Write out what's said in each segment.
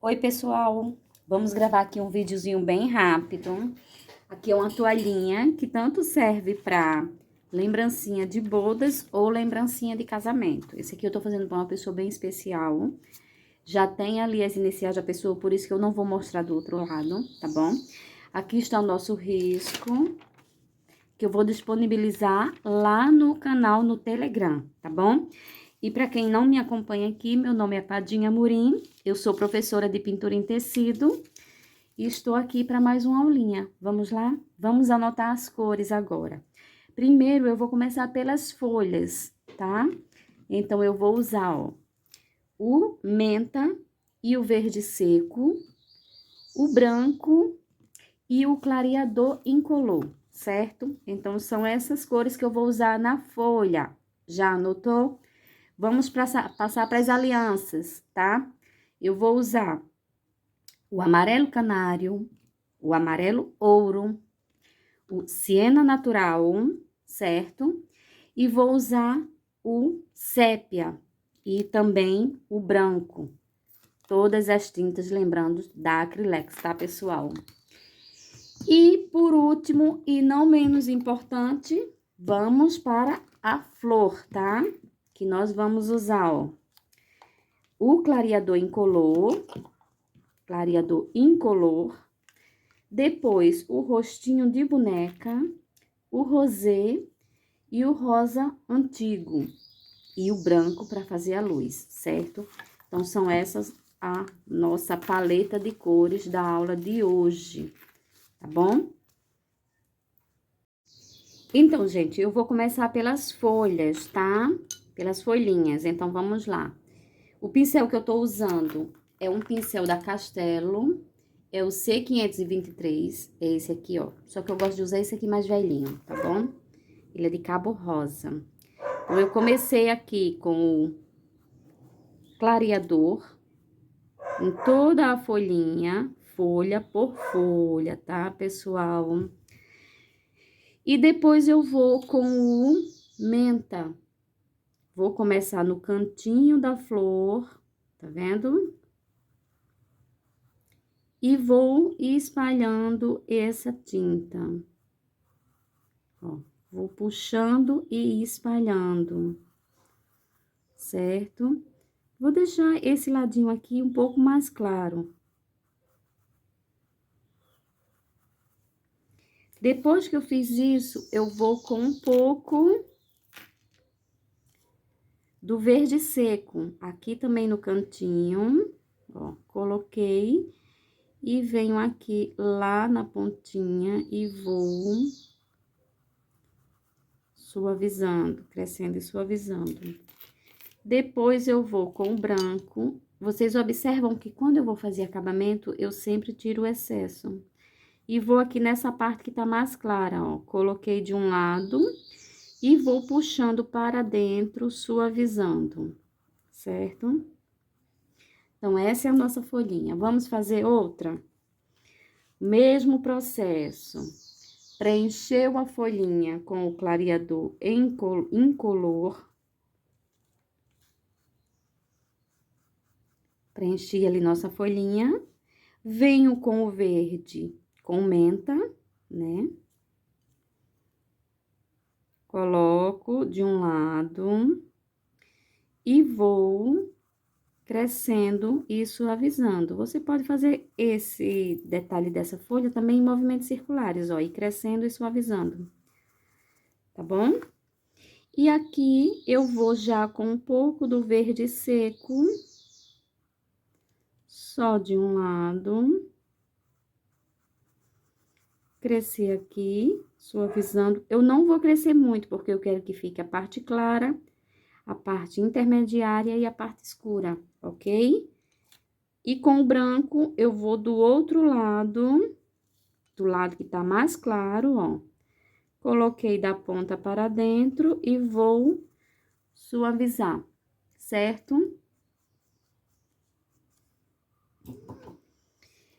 Oi, pessoal! Vamos gravar aqui um videozinho bem rápido. Aqui é uma toalhinha que tanto serve para lembrancinha de bodas ou lembrancinha de casamento. Esse aqui eu tô fazendo para uma pessoa bem especial. Já tem ali as iniciais da pessoa, por isso que eu não vou mostrar do outro lado, tá bom? Aqui está o nosso risco, que eu vou disponibilizar lá no canal no Telegram, tá bom? E para quem não me acompanha aqui, meu nome é Padinha Amorim, eu sou professora de pintura em tecido e estou aqui para mais uma aulinha. Vamos lá? Vamos anotar as cores agora. Primeiro, eu vou começar pelas folhas, tá? Então, eu vou usar, ó, o menta e o verde seco, o branco e o clareador incolor, certo? Então, são essas cores que eu vou usar na folha. Já anotou? Vamos passar para as alianças, tá? Eu vou usar o amarelo canário, o amarelo ouro, o siena natural, certo? E vou usar o sépia e também o branco. Todas as tintas, lembrando, da Acrylex, tá, pessoal? E, por último, e não menos importante, vamos para a flor, tá? Que nós vamos usar, ó, o clareador incolor, depois o rostinho de boneca, o rosé e o rosa antigo e o branco para fazer a luz, certo? Então, são essas a nossa paleta de cores da aula de hoje, tá bom? Então, gente, eu vou começar pelas folhas, tá? Pelas folhinhas, então vamos lá. O pincel que eu tô usando é um pincel da Castelo, é o C523, é esse aqui, ó. Só que eu gosto de usar esse aqui mais velhinho, tá bom? Ele é de cabo rosa. Então, eu comecei aqui com o clareador em toda a folhinha, folha por folha, tá, pessoal? E depois eu vou com o menta. Vou começar no cantinho da flor, tá vendo? E vou espalhando essa tinta. Ó, vou puxando e espalhando, certo? Vou deixar esse ladinho aqui um pouco mais claro. Depois que eu fiz isso, eu vou com um pouco do verde seco, aqui também no cantinho, ó, coloquei e venho aqui lá na pontinha e vou suavizando, crescendo e suavizando. Depois eu vou com o branco. Vocês observam que quando eu vou fazer acabamento, eu sempre tiro o excesso. E vou aqui nessa parte que tá mais clara, ó. Coloquei de um lado e vou puxando para dentro, suavizando, certo? Então, essa é a nossa folhinha. Vamos fazer outra? Mesmo processo. Preencheu a folhinha com o clareador incolor. Preenchi ali nossa folhinha. Venho com o verde, com menta, né? Coloco de um lado e vou crescendo e suavizando. Você pode fazer esse detalhe dessa folha também em movimentos circulares, ó, e crescendo e suavizando, tá bom? E aqui eu vou já com um pouco do verde seco, só de um lado. Crescer aqui, suavizando. Eu não vou crescer muito, porque eu quero que fique a parte clara, a parte intermediária e a parte escura, ok? E com o branco, eu vou do outro lado, do lado que tá mais claro, ó. Coloquei da ponta para dentro e vou suavizar, certo?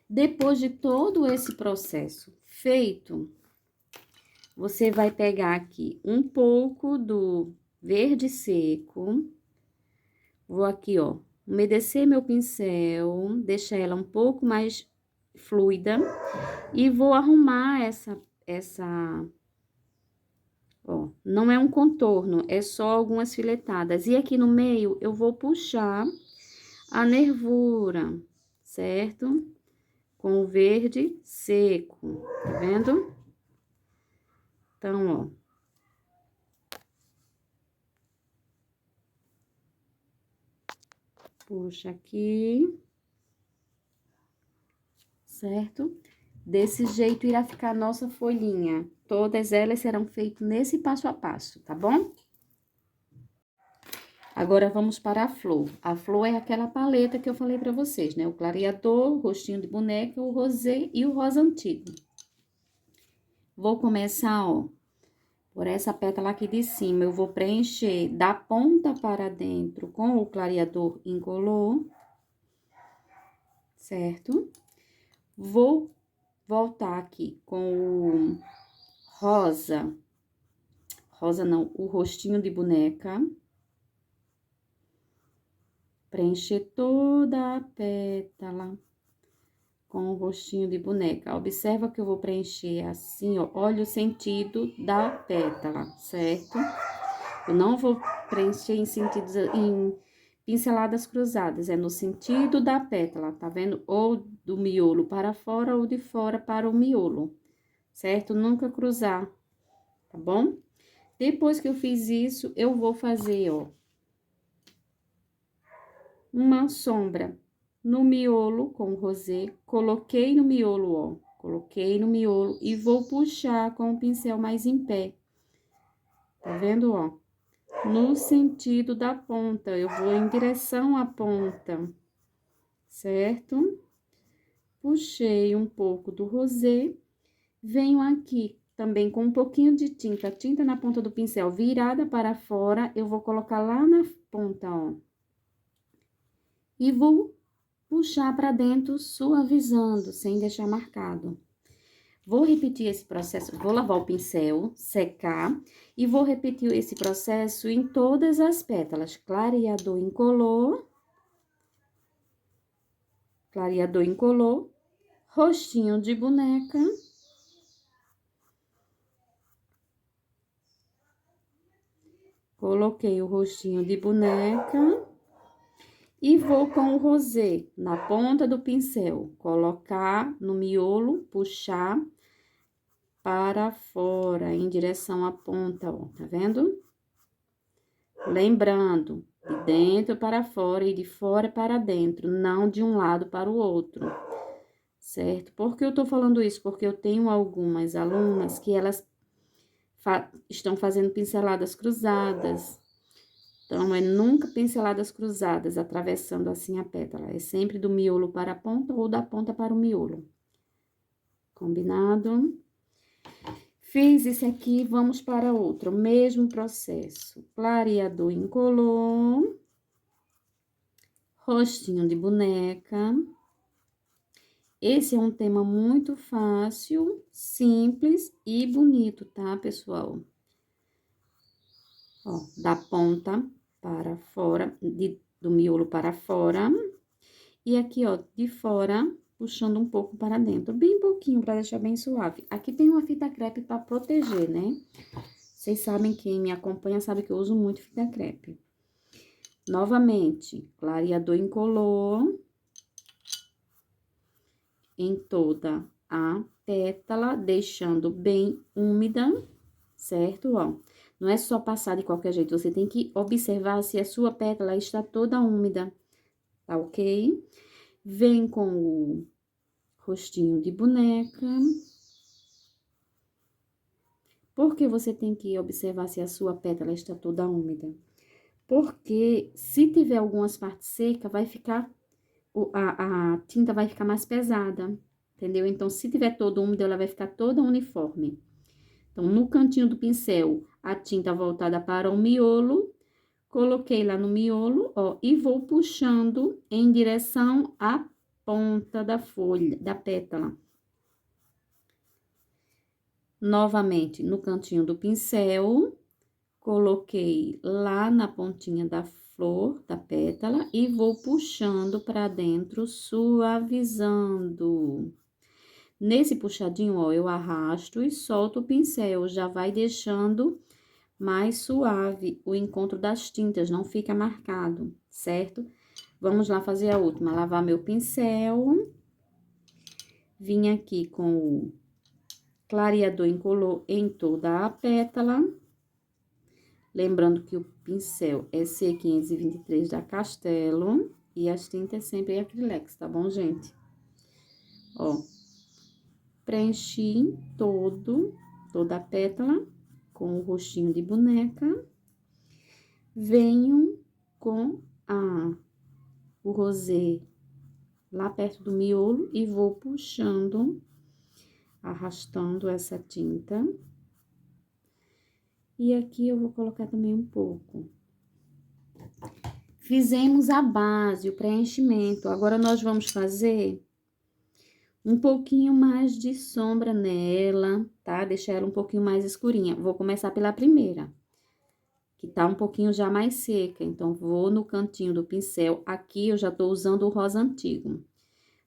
Depois de todo esse processo feito, você vai pegar aqui um pouco do verde seco. Vou aqui, ó, umedecer meu pincel, deixar ela um pouco mais fluida e vou arrumar ó, não é um contorno, é só algumas filetadas. E aqui no meio eu vou puxar a nervura, certo? Com o verde seco, tá vendo? Então, ó. Puxa aqui, certo? Desse jeito irá ficar a nossa folhinha. Todas elas serão feitas nesse passo a passo, tá bom? Agora, vamos para a flor. A flor é aquela paleta que eu falei pra vocês, né? O clareador, o rostinho de boneca, o rosé e o rosa antigo. Vou começar, ó, por essa pétala aqui de cima. Eu vou preencher da ponta para dentro com o clareador incolor, certo? Vou voltar aqui com o rosa não, o rostinho de boneca. Preencher toda a pétala com o rostinho de boneca. Observa que eu vou preencher assim, ó, olha o sentido da pétala, certo? Eu não vou preencher em pinceladas cruzadas, é no sentido da pétala, tá vendo? Ou do miolo para fora ou de fora para o miolo, certo? Nunca cruzar, tá bom? Depois que eu fiz isso, eu vou fazer, ó, uma sombra no miolo com rosé, coloquei no miolo, ó, coloquei no miolo e vou puxar com o pincel mais em pé, tá vendo, ó? No sentido da ponta, eu vou em direção à ponta, certo? Puxei um pouco do rosé, venho aqui também com um pouquinho de tinta na ponta do pincel virada para fora, eu vou colocar lá na ponta, ó. E vou puxar para dentro, suavizando, sem deixar marcado. Vou repetir esse processo, vou lavar o pincel, secar, e vou repetir esse processo em todas as pétalas. Clareador incolor, rostinho de boneca. Coloquei o rostinho de boneca. E vou com o rosé na ponta do pincel, colocar no miolo, puxar para fora, em direção à ponta, ó, tá vendo? Lembrando, de dentro para fora e de fora para dentro, não de um lado para o outro, certo? Por que eu tô falando isso? Porque eu tenho algumas alunas que elas estão fazendo pinceladas cruzadas. Então, é nunca pinceladas cruzadas, atravessando assim a pétala. É sempre do miolo para a ponta ou da ponta para o miolo. Combinado? Fiz esse aqui, vamos para outro. Mesmo processo. Clareador incolor. Rostinho de boneca. Esse é um tema muito fácil, simples e bonito, tá, pessoal? Ó, da ponta para fora, do miolo para fora. E aqui, ó, de fora, puxando um pouco para dentro, bem pouquinho, para deixar bem suave. Aqui tem uma fita crepe para proteger, né? Vocês sabem, quem me acompanha sabe que eu uso muito fita crepe. Novamente, clareador incolor em toda a pétala, deixando bem úmida, certo? Ó, não é só passar de qualquer jeito, você tem que observar se a sua pétala está toda úmida, tá ok? Vem com o rostinho de boneca. Por que você tem que observar se a sua pétala está toda úmida? Porque se tiver algumas partes secas, vai ficar, a tinta vai ficar mais pesada, entendeu? Então, se tiver toda úmida, ela vai ficar toda uniforme. Então, no cantinho do pincel, a tinta voltada para o miolo, coloquei lá no miolo, ó, e vou puxando em direção à ponta da folha, da pétala. Novamente, no cantinho do pincel, coloquei lá na pontinha flor, da pétala, e vou puxando pra dentro, suavizando. Nesse puxadinho, ó, eu arrasto e solto o pincel, já vai deixando mais suave o encontro das tintas, não fica marcado, certo? Vamos lá fazer a última, lavar meu pincel. Vim aqui com o clareador incolor em toda a pétala. Lembrando que o pincel é C523 da Castelo e as tintas sempre acrylex, tá bom, gente? Ó, preenchi toda a pétala com o rostinho de boneca. Venho com o rosé lá perto do miolo e vou puxando, arrastando essa tinta. E aqui eu vou colocar também um pouco. Fizemos a base, o preenchimento. Agora, nós vamos fazer um pouquinho mais de sombra nela, tá? Deixar ela um pouquinho mais escurinha. Vou começar pela primeira, que tá um pouquinho já mais seca. Então, vou no cantinho do pincel. Aqui, eu já tô usando o rosa antigo.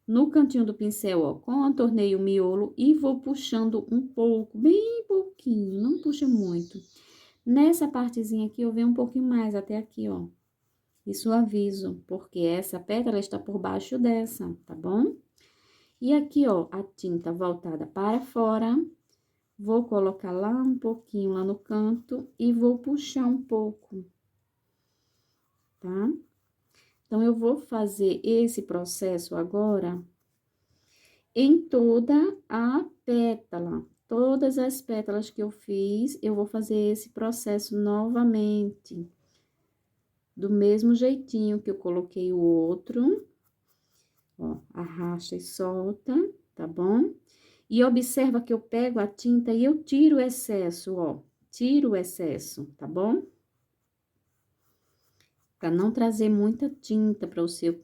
No cantinho do pincel, ó, contornei o miolo e vou puxando um pouco, bem pouquinho, não puxa muito. Nessa partezinha aqui, eu venho um pouquinho mais, até aqui, ó. E suavizo, porque essa pétala está por baixo dessa, tá bom? E aqui, ó, a tinta voltada para fora, vou colocar lá um pouquinho, lá no canto, e vou puxar um pouco, tá? Então, eu vou fazer esse processo agora em toda a pétala. Todas as pétalas que eu fiz, eu vou fazer esse processo novamente. Do mesmo jeitinho que eu coloquei o outro. Ó, arrasta e solta, tá bom? E observa que eu pego a tinta e eu tiro o excesso, ó. Tiro o excesso, tá bom? Pra não trazer muita tinta para o seu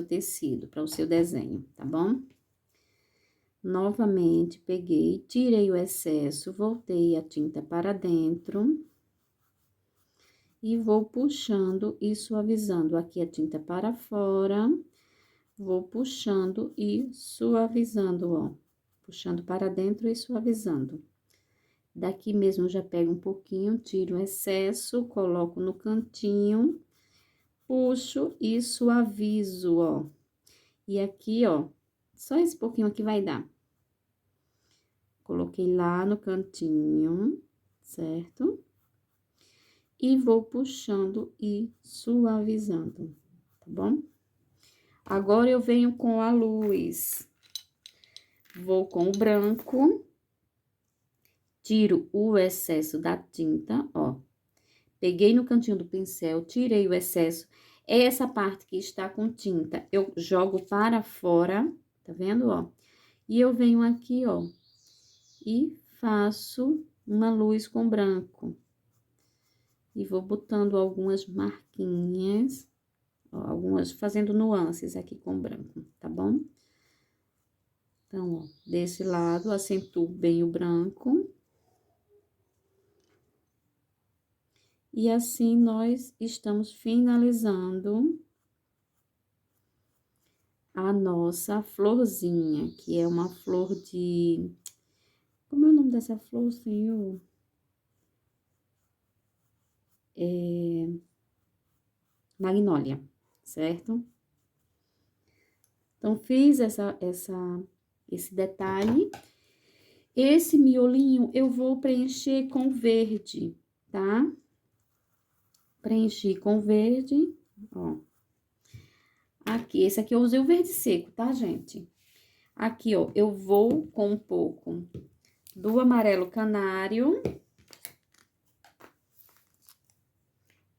tecido, para o seu desenho, tá bom? Novamente, peguei, tirei o excesso, voltei a tinta para dentro. E vou puxando e suavizando aqui a tinta para fora. Vou puxando e suavizando, ó. Puxando para dentro e suavizando. Daqui mesmo, eu já pego um pouquinho, tiro o excesso, coloco no cantinho, puxo e suavizo, ó. E aqui, ó, só esse pouquinho aqui vai dar. Coloquei lá no cantinho, certo? E vou puxando e suavizando, tá bom? Agora, eu venho com a luz. Vou com o branco. Tiro o excesso da tinta, ó. Peguei no cantinho do pincel, tirei o excesso. Essa parte que está com tinta, eu jogo para fora, tá vendo, ó? E eu venho aqui, ó, e faço uma luz com branco. E vou botando algumas marquinhas, ó, algumas, fazendo nuances aqui com branco, tá bom? Então, ó, desse lado, acentuo bem o branco. E assim, nós estamos finalizando a nossa florzinha, que é uma flor de... Como é o nome dessa flor, senhor? Magnólia, certo? Então, fiz esse detalhe. Esse miolinho eu vou preencher com verde, tá? Preenchi com verde, ó. Aqui, esse aqui eu usei o verde seco, tá, gente? Aqui, ó, eu vou com um pouco do amarelo canário.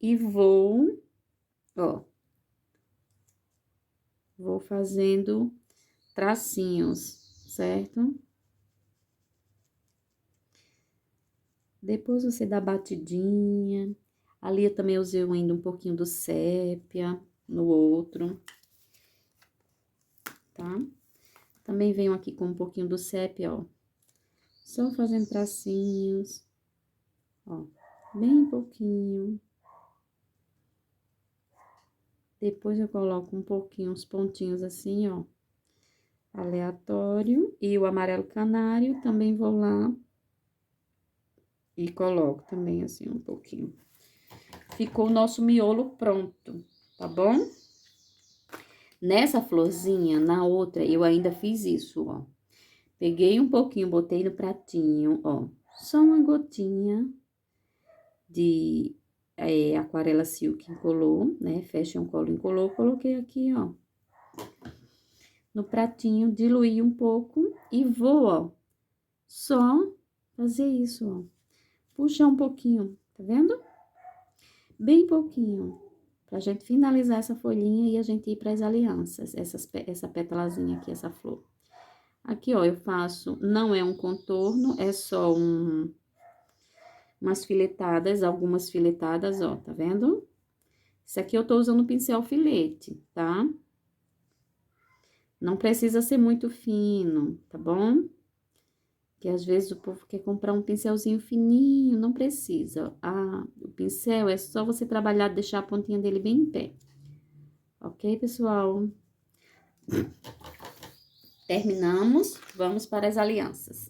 E vou, ó, vou fazendo tracinhos, certo? Depois você dá batidinha. Ali eu também usei ainda um pouquinho do sépia no outro, tá? Também venho aqui com um pouquinho do sépia, ó. Só fazendo tracinhos, ó, bem pouquinho. Depois eu coloco um pouquinho, uns pontinhos assim, ó, aleatório. E o amarelo canário também vou lá e coloco também assim um pouquinho. Ficou o nosso miolo pronto, tá bom? Nessa florzinha, na outra, eu ainda fiz isso, ó. Peguei um pouquinho, botei no pratinho, ó. Só uma gotinha de aquarela silk incolor, né? Fashion color incolor, coloquei aqui, ó. No pratinho, diluí um pouco e vou, ó. Só fazer isso, ó. Puxar um pouquinho, tá vendo? Bem pouquinho. Pra gente finalizar essa folhinha e a gente ir pras alianças. Essa pétalazinha aqui, essa flor. Aqui, ó, eu faço, não é um contorno, é só umas filetadas, algumas filetadas, ó, tá vendo? Isso aqui eu tô usando o pincel filete, tá? Não precisa ser muito fino, tá bom? Porque às vezes o povo quer comprar um pincelzinho fininho, não precisa. Ah, o pincel é só você trabalhar, deixar a pontinha dele bem em pé. Ok, pessoal? Terminamos, vamos para as alianças.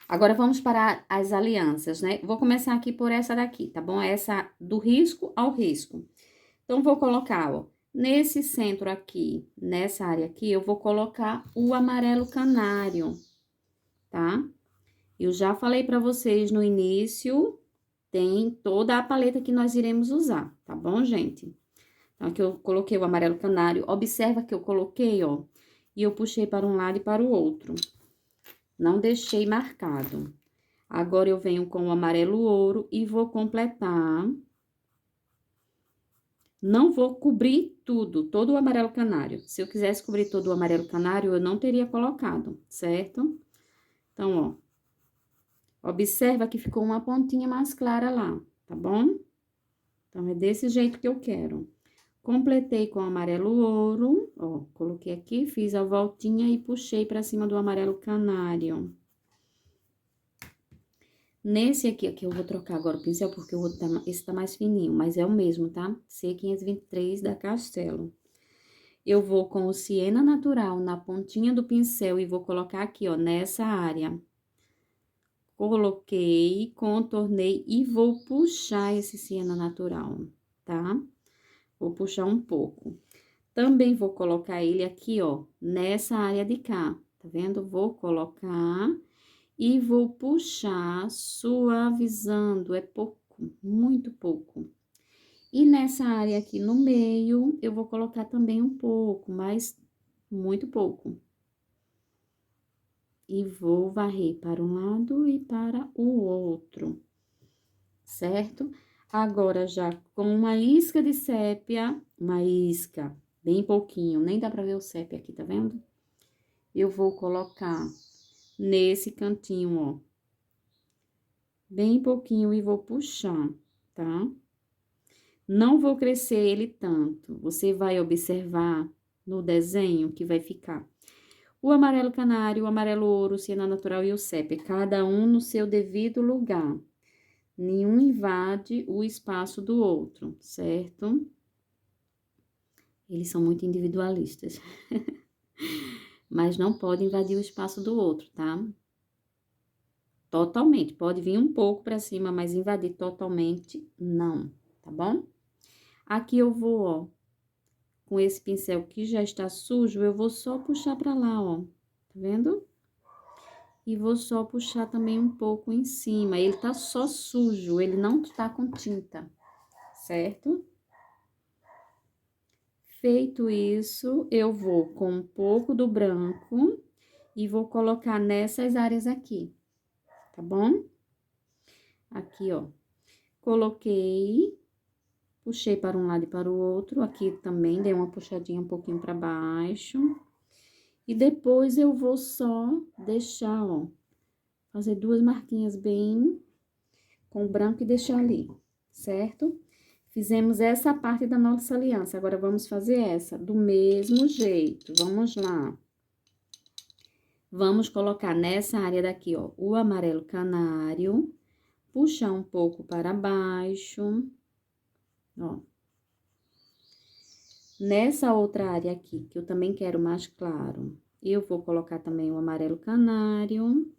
Agora, vamos para as alianças, né? Vou começar aqui por essa daqui, tá bom? Essa do risco ao risco. Então, vou colocar, ó, nesse centro aqui, nessa área aqui, eu vou colocar o amarelo canário, tá? Eu já falei pra vocês no início, tem toda a paleta que nós iremos usar, tá bom, gente? Então, aqui eu coloquei o amarelo canário. Observa que eu coloquei, ó, e eu puxei para um lado e para o outro. Não deixei marcado. Agora, eu venho com o amarelo ouro e vou completar. Não vou cobrir tudo, todo o amarelo canário. Se eu quisesse cobrir todo o amarelo canário, eu não teria colocado, certo? Então, ó, observa que ficou uma pontinha mais clara lá, tá bom? Então, é desse jeito que eu quero. Completei com o amarelo ouro, ó, coloquei aqui, fiz a voltinha e puxei pra cima do amarelo canário. Nesse aqui eu vou trocar agora o pincel, porque o outro esse tá mais fininho, mas é o mesmo, tá? C523 da Castelo. Eu vou com o siena natural na pontinha do pincel e vou colocar aqui, ó, nessa área. Coloquei, contornei e vou puxar esse siena natural, tá? Vou puxar um pouco. Também vou colocar ele aqui, ó, nessa área de cá, tá vendo? Vou colocar e vou puxar, suavizando, é pouco, muito pouco. E nessa área aqui no meio, eu vou colocar também um pouco, mas muito pouco. E vou varrer para um lado e para o outro, certo? Agora, já com uma isca de sépia, uma isca, bem pouquinho, nem dá pra ver o sépia aqui, tá vendo? Eu vou colocar nesse cantinho, ó, bem pouquinho e vou puxar, tá? Não vou crescer ele tanto, você vai observar no desenho que vai ficar. O amarelo canário, o amarelo ouro, o siena natural e o sépia, cada um no seu devido lugar. Nenhum invade o espaço do outro, certo? Eles são muito individualistas. Mas não pode invadir o espaço do outro, tá? Totalmente. Pode vir um pouco pra cima, mas invadir totalmente, não, tá bom? Aqui eu vou, ó, com esse pincel que já está sujo, eu vou só puxar pra lá, ó. Tá vendo? E vou só puxar também um pouco em cima. Ele tá só sujo, ele não tá com tinta, certo? Feito isso, eu vou com um pouco do branco e vou colocar nessas áreas aqui, tá bom? Aqui, ó. Coloquei, puxei para um lado e para o outro. Aqui também dei uma puxadinha um pouquinho para baixo. E depois eu vou só deixar, ó, fazer duas marquinhas bem com branco e deixar ali, certo? Fizemos essa parte da nossa aliança, agora vamos fazer essa do mesmo jeito. Vamos lá. Vamos colocar nessa área daqui, ó, o amarelo canário, puxar um pouco para baixo, ó. Nessa outra área aqui, que eu também quero mais claro, eu vou colocar também o amarelo canário.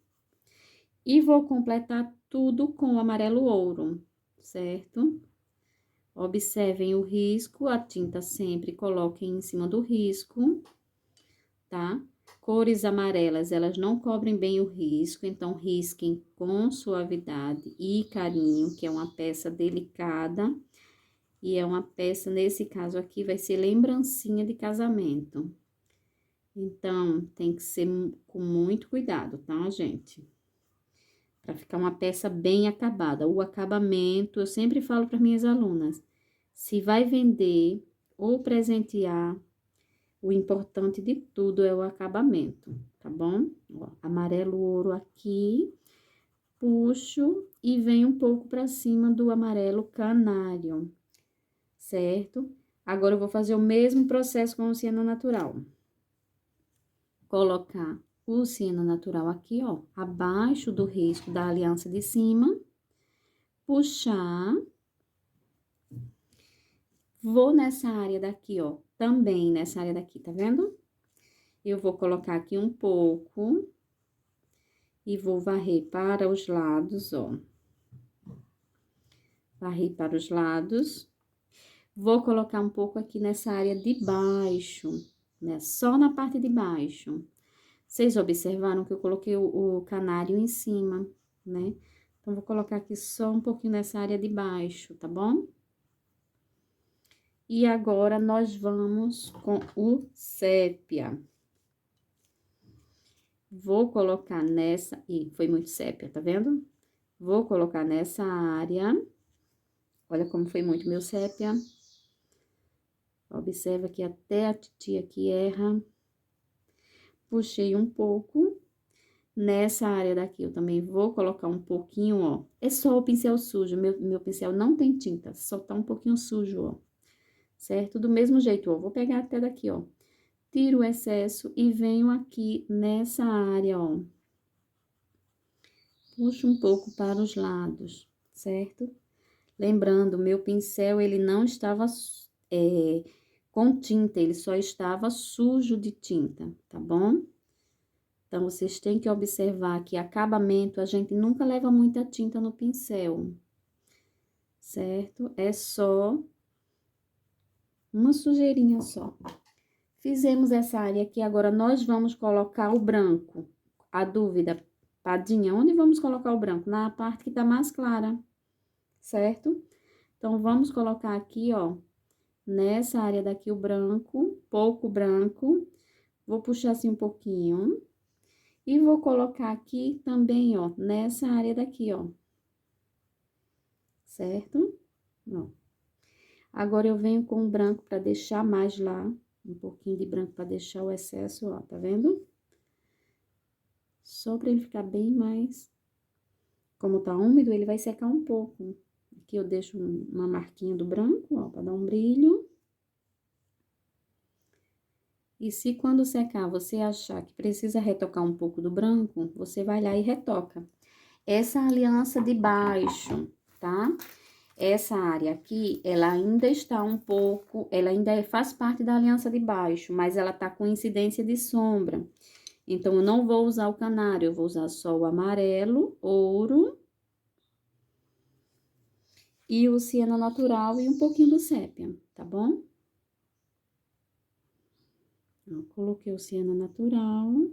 E vou completar tudo com o amarelo ouro, certo? Observem o risco, a tinta sempre coloquem em cima do risco, tá? Cores amarelas, elas não cobrem bem o risco, então risquem com suavidade e carinho, que é uma peça delicada. E é uma peça, nesse caso aqui, vai ser lembrancinha de casamento. Então, tem que ser com muito cuidado, tá, gente? Para ficar uma peça bem acabada. O acabamento, eu sempre falo para minhas alunas, se vai vender ou presentear, o importante de tudo é o acabamento, tá bom? Ó, amarelo ouro aqui, puxo e venho um pouco para cima do amarelo canário, certo? Agora, eu vou fazer o mesmo processo com o siena natural. Colocar o siena natural aqui, ó, abaixo do risco da aliança de cima, puxar, vou nessa área daqui, ó, também nessa área daqui, tá vendo? Eu vou colocar aqui um pouco e vou varrer para os lados, ó. Varrer para os lados. Vou colocar um pouco aqui nessa área de baixo, né? Só na parte de baixo. Vocês observaram que eu coloquei o canário em cima, né? Então, vou colocar aqui só um pouquinho nessa área de baixo, tá bom? E agora, nós vamos com o sépia. Vou colocar nessa... Ih, foi muito sépia, tá vendo? Vou colocar nessa área. Olha como foi muito meu sépia. Observa que até a titia aqui erra. Puxei um pouco. Nessa área daqui, eu também vou colocar um pouquinho, ó. É só o pincel sujo, meu pincel não tem tinta, só tá um pouquinho sujo, ó. Certo? Do mesmo jeito, ó, vou pegar até daqui, ó. Tiro o excesso e venho aqui nessa área, ó. Puxo um pouco para os lados, certo? Lembrando, meu pincel, ele não estava com tinta, ele só estava sujo de tinta, tá bom? Então, vocês têm que observar que acabamento, a gente nunca leva muita tinta no pincel, certo? É só uma sujeirinha só. Fizemos essa área aqui, agora nós vamos colocar o branco. A dúvida, Padinha, onde vamos colocar o branco? Na parte que tá mais clara, certo? Então, vamos colocar aqui, ó, nessa área daqui o branco, pouco branco. Vou puxar assim um pouquinho. E vou colocar aqui também, ó, nessa área daqui, ó. Certo? Ó. Agora, eu venho com o branco pra deixar mais lá. Um pouquinho de branco pra deixar o excesso, ó, tá vendo? Só pra ele ficar bem mais... Como tá úmido, ele vai secar um pouco. Aqui eu deixo uma marquinha do branco, ó, pra dar um brilho. E se quando secar você achar que precisa retocar um pouco do branco, você vai lá e retoca. Essa aliança de baixo, tá? Essa área aqui, ela ainda está um pouco, ela ainda faz parte da aliança de baixo, mas ela tá com incidência de sombra. Então, eu não vou usar o canário, eu vou usar só o amarelo, ouro e o siena natural e um pouquinho do sépia, tá bom? Ó, coloquei o siena natural.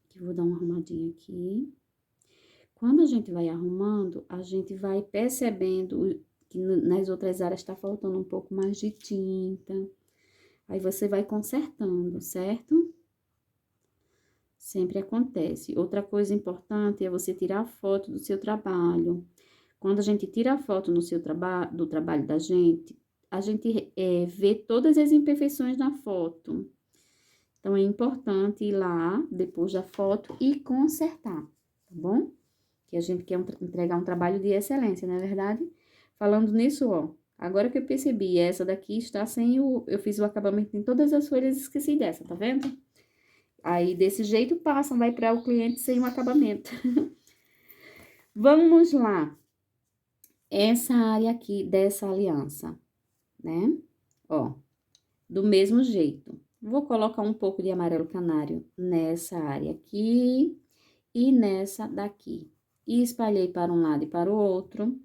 Que vou dar uma arrumadinha aqui. Quando a gente vai arrumando, a gente vai percebendo que nas outras áreas tá faltando um pouco mais de tinta. Aí, você vai consertando, certo? Sempre acontece. Outra coisa importante é você tirar foto do seu trabalho. Quando a gente tira a foto no seu do trabalho da gente, a gente vê todas as imperfeições na foto. Então, é importante ir lá, depois da foto, e consertar, tá bom? Que a gente quer entregar um trabalho de excelência, não é verdade? Falando nisso, ó, agora que eu percebi, essa daqui está sem eu fiz o acabamento em todas as folhas e esqueci dessa, tá vendo? Aí, desse jeito, passa, vai para o cliente sem o acabamento. Vamos lá. Essa área aqui dessa aliança, né? Ó, do mesmo jeito. Vou colocar um pouco de amarelo canário nessa área aqui e nessa daqui. E espalhei para um lado e para o outro.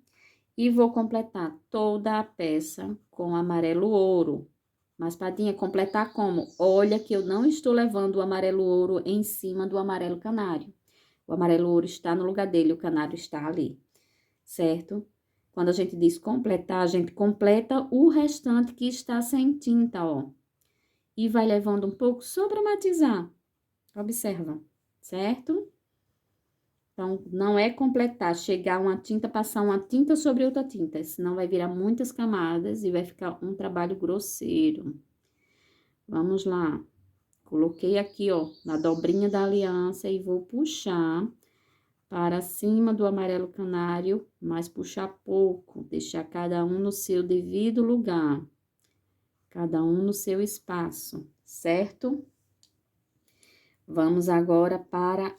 E vou completar toda a peça com amarelo ouro. Mas, Padinha, completar como? Olha que eu não estou levando o amarelo ouro em cima do amarelo canário. O amarelo ouro está no lugar dele, o canário está ali, certo? Quando a gente diz completar, a gente completa o restante que está sem tinta, ó. E vai levando um pouco só para matizar. Observa, certo? Então, não é completar, chegar uma tinta, passar uma tinta sobre outra tinta, senão vai virar muitas camadas e vai ficar um trabalho grosseiro. Vamos lá. Coloquei aqui, ó, na dobrinha da aliança e vou puxar para cima do amarelo canário, mas puxar pouco, deixar cada um no seu devido lugar, cada um no seu espaço, certo? Vamos agora para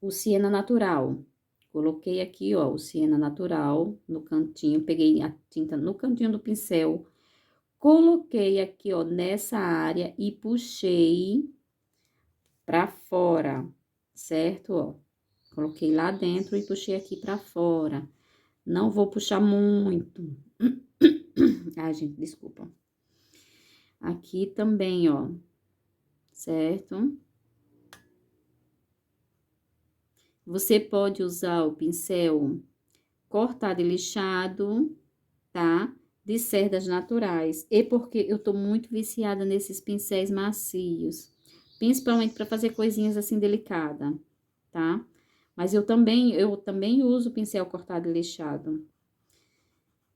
o siena natural. Coloquei aqui, ó, o siena natural no cantinho, peguei a tinta no cantinho do pincel, coloquei aqui, ó, nessa área e puxei pra fora, certo? Ó, coloquei lá dentro e puxei aqui pra fora. Não vou puxar muito. Ai, gente, desculpa. Aqui também, ó, certo? Você pode usar o pincel cortado e lixado, tá? De cerdas naturais. E porque eu tô muito viciada nesses pincéis macios. Principalmente para fazer coisinhas assim delicadas, tá? Mas eu também uso o pincel cortado e lixado.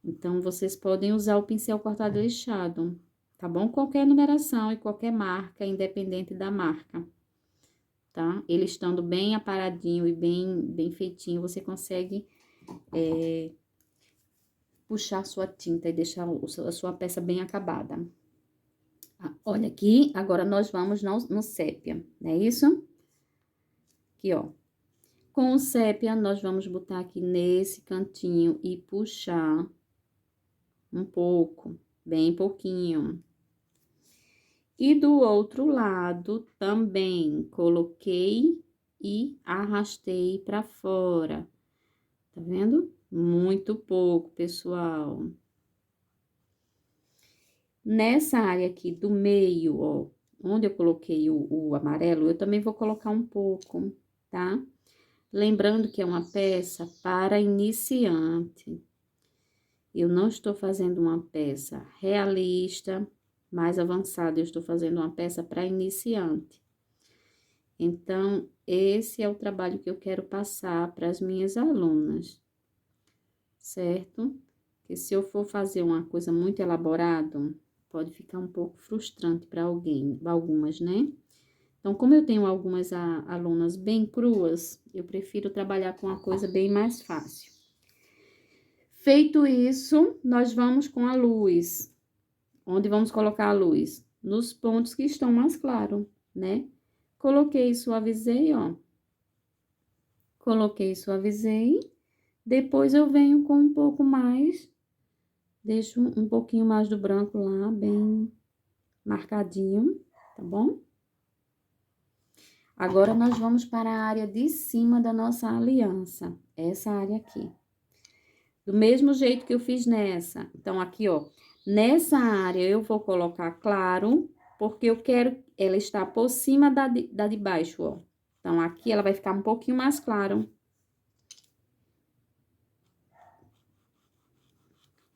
Então, vocês podem usar o pincel cortado e lixado, tá bom? Qualquer numeração e qualquer marca, independente da marca, tá? Ele estando bem aparadinho e bem feitinho, você consegue puxar a sua tinta e deixar a sua peça bem acabada. Olha aqui, agora nós vamos no sépia, não é isso? Aqui, ó. Com o sépia, nós vamos botar aqui nesse cantinho e puxar um pouco, bem pouquinho. E do outro lado também coloquei e arrastei para fora. Tá vendo? Muito pouco, pessoal. Nessa área aqui do meio, ó, onde eu coloquei o amarelo, eu também vou colocar um pouco, tá? Lembrando que é uma peça para iniciante. Eu não estou fazendo uma peça realista, mais avançada, eu estou fazendo uma peça para iniciante. Então, esse é o trabalho que eu quero passar para as minhas alunas, certo? Que se eu for fazer uma coisa muito elaborada, pode ficar um pouco frustrante para algumas, né? Então, como eu tenho algumas alunas bem cruas, eu prefiro trabalhar com uma coisa bem mais fácil. Feito isso, nós vamos com a luz. Onde vamos colocar a luz? Nos pontos que estão mais claros, né? Coloquei, suavizei, ó. Coloquei, suavizei. Depois eu venho com um pouco mais, deixo um pouquinho mais do branco lá, bem marcadinho, tá bom? Agora, nós vamos para a área de cima da nossa aliança, essa área aqui. Do mesmo jeito que eu fiz nessa. Então, aqui, ó, nessa área eu vou colocar claro, porque eu quero ela estar por cima da de baixo, ó. Então, aqui ela vai ficar um pouquinho mais claro.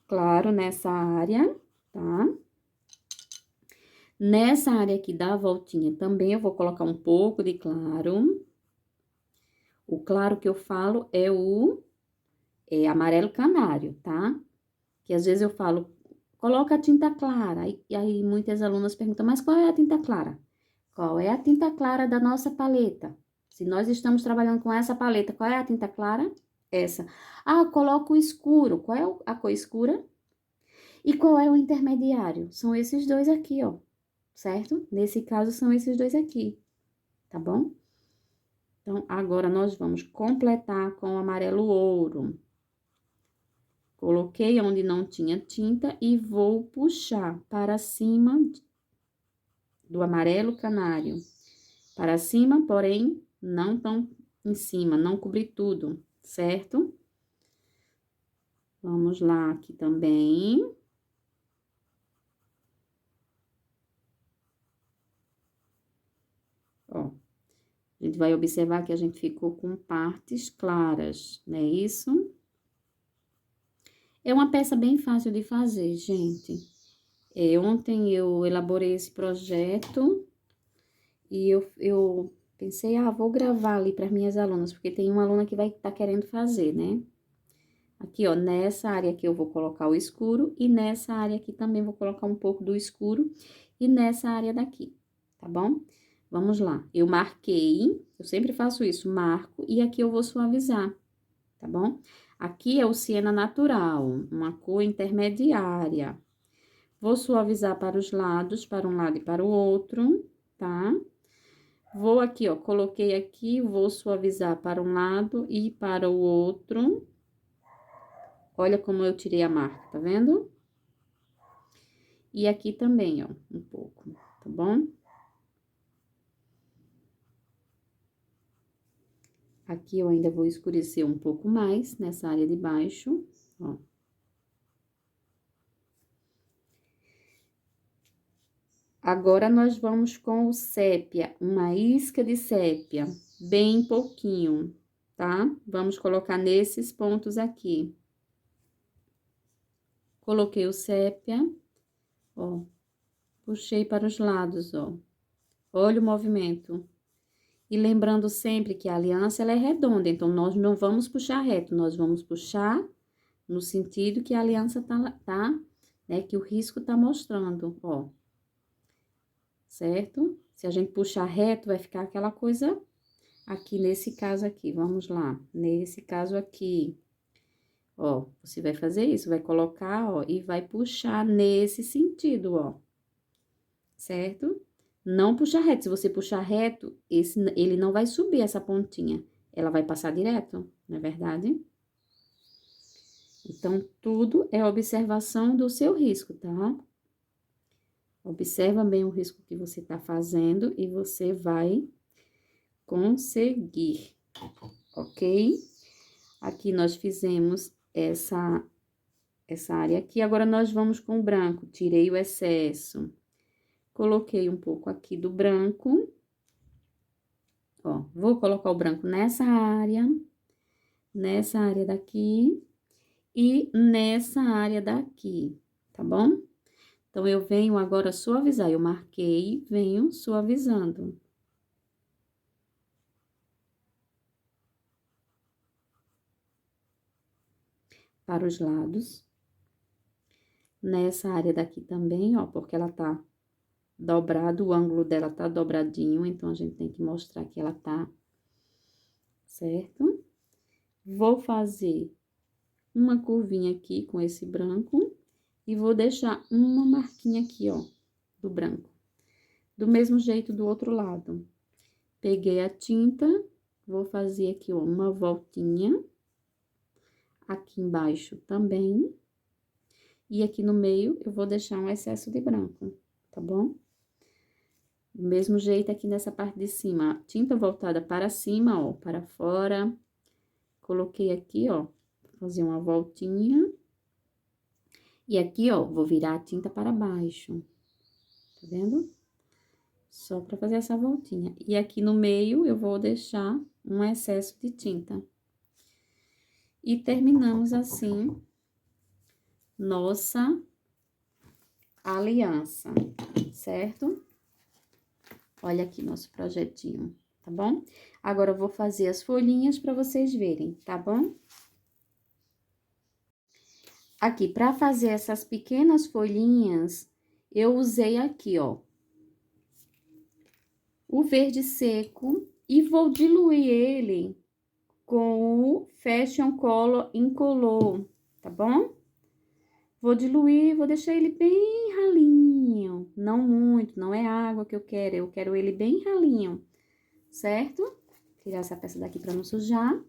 Claro, nessa área, tá? Nessa área aqui da voltinha também eu vou colocar um pouco de claro. O claro que eu falo é o amarelo canário, tá? Que às vezes eu falo, coloca a tinta clara. E aí muitas alunas perguntam, mas qual é a tinta clara? Qual é a tinta clara da nossa paleta? Se nós estamos trabalhando com essa paleta, qual é a tinta clara? Essa. Ah, coloca o escuro. Qual é a cor escura? E qual é o intermediário? São esses dois aqui, ó. Certo? Nesse caso, são esses dois aqui, tá bom? Então, agora nós vamos completar com o amarelo ouro. Coloquei onde não tinha tinta e vou puxar para cima do amarelo canário. Para cima, porém, não tão em cima, não cobrir tudo, certo? Vamos lá aqui também. Ó, a gente vai observar que a gente ficou com partes claras, não é isso? É uma peça bem fácil de fazer, gente. Ontem eu elaborei esse projeto e eu pensei, vou gravar ali para minhas alunas, porque tem uma aluna que vai estar querendo fazer, né? Aqui, ó, nessa área aqui eu vou colocar o escuro e nessa área aqui também vou colocar um pouco do escuro e nessa área daqui, tá bom? Vamos lá. Eu marquei, eu sempre faço isso, marco e aqui eu vou suavizar, tá bom? Aqui é o siena natural, uma cor intermediária. Vou suavizar para os lados, para um lado e para o outro, tá? Vou aqui, ó, coloquei aqui, vou suavizar para um lado e para o outro. Olha como eu tirei a marca, tá vendo? E aqui também, ó, um pouco, tá bom? Aqui eu ainda vou escurecer um pouco mais nessa área de baixo, ó. Agora, nós vamos com o sépia, uma isca de sépia, bem pouquinho, tá? Vamos colocar nesses pontos aqui. Coloquei o sépia, ó, puxei para os lados, ó. Olha o movimento. E lembrando sempre que a aliança, ela é redonda, então, nós não vamos puxar reto, nós vamos puxar no sentido que a aliança tá, né, que o risco tá mostrando, ó. Certo? Se a gente puxar reto, vai ficar aquela coisa aqui, nesse caso aqui, vamos lá. Nesse caso aqui, ó, você vai fazer isso, vai colocar, ó, e vai puxar nesse sentido, ó. Certo? Não puxa reto. Se você puxar reto, ele não vai subir essa pontinha. Ela vai passar direto, não é verdade? Então, tudo é observação do seu risco, tá? Observa bem o risco que você tá fazendo e você vai conseguir, ok? Aqui nós fizemos essa área aqui. Agora, nós vamos com o branco. Tirei o excesso. Coloquei um pouco aqui do branco. Ó, vou colocar o branco nessa área daqui e nessa área daqui, tá bom? Então, eu venho agora suavizar. Eu marquei, venho suavizando. Para os lados. Nessa área daqui também, ó, porque ela tá dobrado, o ângulo dela tá dobradinho, então a gente tem que mostrar que ela tá, certo? Vou fazer uma curvinha aqui com esse branco e vou deixar uma marquinha aqui, ó, do branco. Do mesmo jeito do outro lado. Peguei a tinta, vou fazer aqui, ó, uma voltinha. Aqui embaixo também. E aqui no meio eu vou deixar um excesso de branco, tá bom? Do mesmo jeito aqui nessa parte de cima, tinta voltada para cima, ó, para fora. Coloquei aqui, ó, vou fazer uma voltinha. E aqui, ó, vou virar a tinta para baixo, tá vendo? Só para fazer essa voltinha. E aqui no meio eu vou deixar um excesso de tinta. E terminamos assim nossa aliança, certo? Olha aqui nosso projetinho, tá bom? Agora, eu vou fazer as folhinhas para vocês verem, tá bom? Aqui, para fazer essas pequenas folhinhas, eu usei aqui, ó, o verde seco e vou diluir ele com o Fashion Color Incolor, tá bom? Vou diluir, vou deixar ele bem ralinho, não muito, não é água que eu quero ele bem ralinho, certo? Tirar essa peça daqui para não sujar.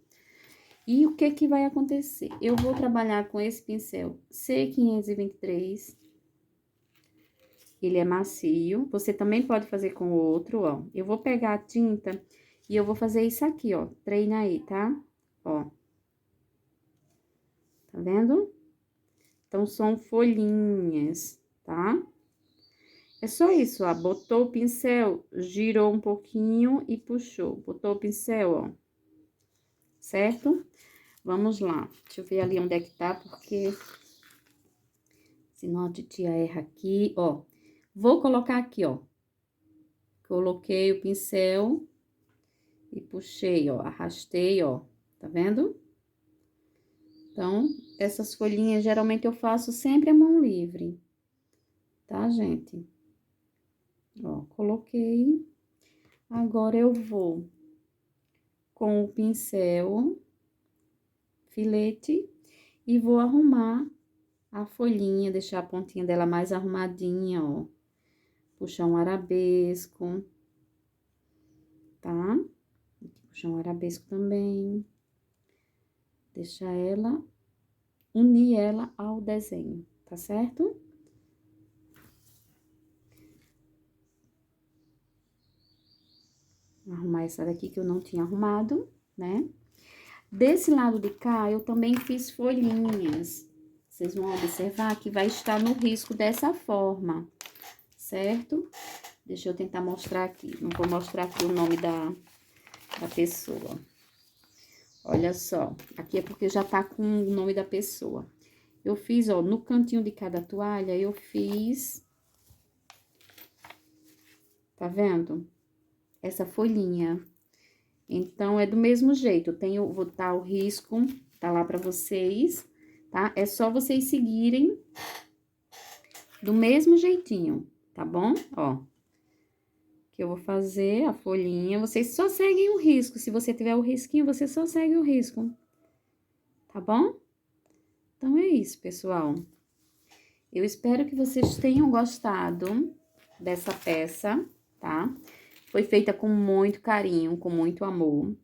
E o que que vai acontecer? Eu vou trabalhar com esse pincel C523. Ele é macio. Você também pode fazer com o outro, ó. Eu vou pegar a tinta e eu vou fazer isso aqui, ó. Treina aí, tá? Ó. Tá vendo? Então, são folhinhas, tá? É só isso, ó. Botou o pincel, girou um pouquinho e puxou. Botou o pincel, ó. Certo? Vamos lá. Deixa eu ver ali onde é que tá, porque senão a titia erra aqui, ó. Vou colocar aqui, ó. Coloquei o pincel e puxei, ó. Arrastei, ó. Tá vendo? Então, essas folhinhas, geralmente eu faço sempre a mão livre. Tá, gente? Ó, coloquei. Agora, eu vou com o pincel, filete, e vou arrumar a folhinha, deixar a pontinha dela mais arrumadinha, ó. Puxar um arabesco, tá? Aqui, puxar um arabesco também. Deixar ela, unir ela ao desenho, tá certo? Arrumar essa daqui que eu não tinha arrumado, né? Desse lado de cá, eu também fiz folhinhas. Vocês vão observar que vai estar no risco dessa forma, certo? Deixa eu tentar mostrar aqui. Não vou mostrar aqui o nome da pessoa. Olha só, aqui é porque já tá com o nome da pessoa. Eu fiz, ó, no cantinho de cada toalha, eu fiz... Tá vendo? Essa folhinha. Então, é do mesmo jeito. Vou botar o risco, tá lá pra vocês, tá? É só vocês seguirem do mesmo jeitinho, tá bom? Ó, que eu vou fazer a folhinha. Vocês só seguem o risco. Se você tiver o risquinho, você só segue o risco, tá bom? Então, é isso, pessoal. Eu espero que vocês tenham gostado dessa peça, tá? Foi feita com muito carinho, com muito amor.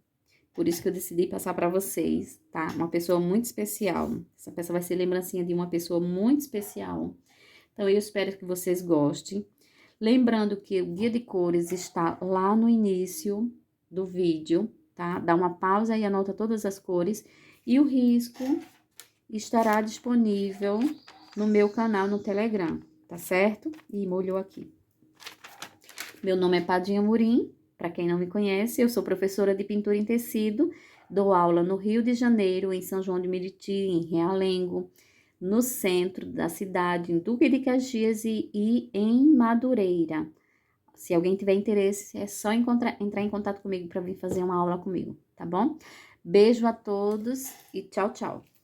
Por isso que eu decidi passar pra vocês, tá? Uma pessoa muito especial. Essa peça vai ser lembrancinha de uma pessoa muito especial. Então, eu espero que vocês gostem. Lembrando que o guia de cores está lá no início do vídeo, tá? Dá uma pausa e anota todas as cores. E o risco estará disponível no meu canal no Telegram, tá certo? E molhou aqui. Meu nome é Padinha Murim, para quem não me conhece, eu sou professora de pintura em tecido, dou aula no Rio de Janeiro, em São João de Meriti, em Realengo, no centro da cidade, em Duque de Caxias e em Madureira. Se alguém tiver interesse, é só entrar em contato comigo para vir fazer uma aula comigo, tá bom? Beijo a todos e tchau, tchau!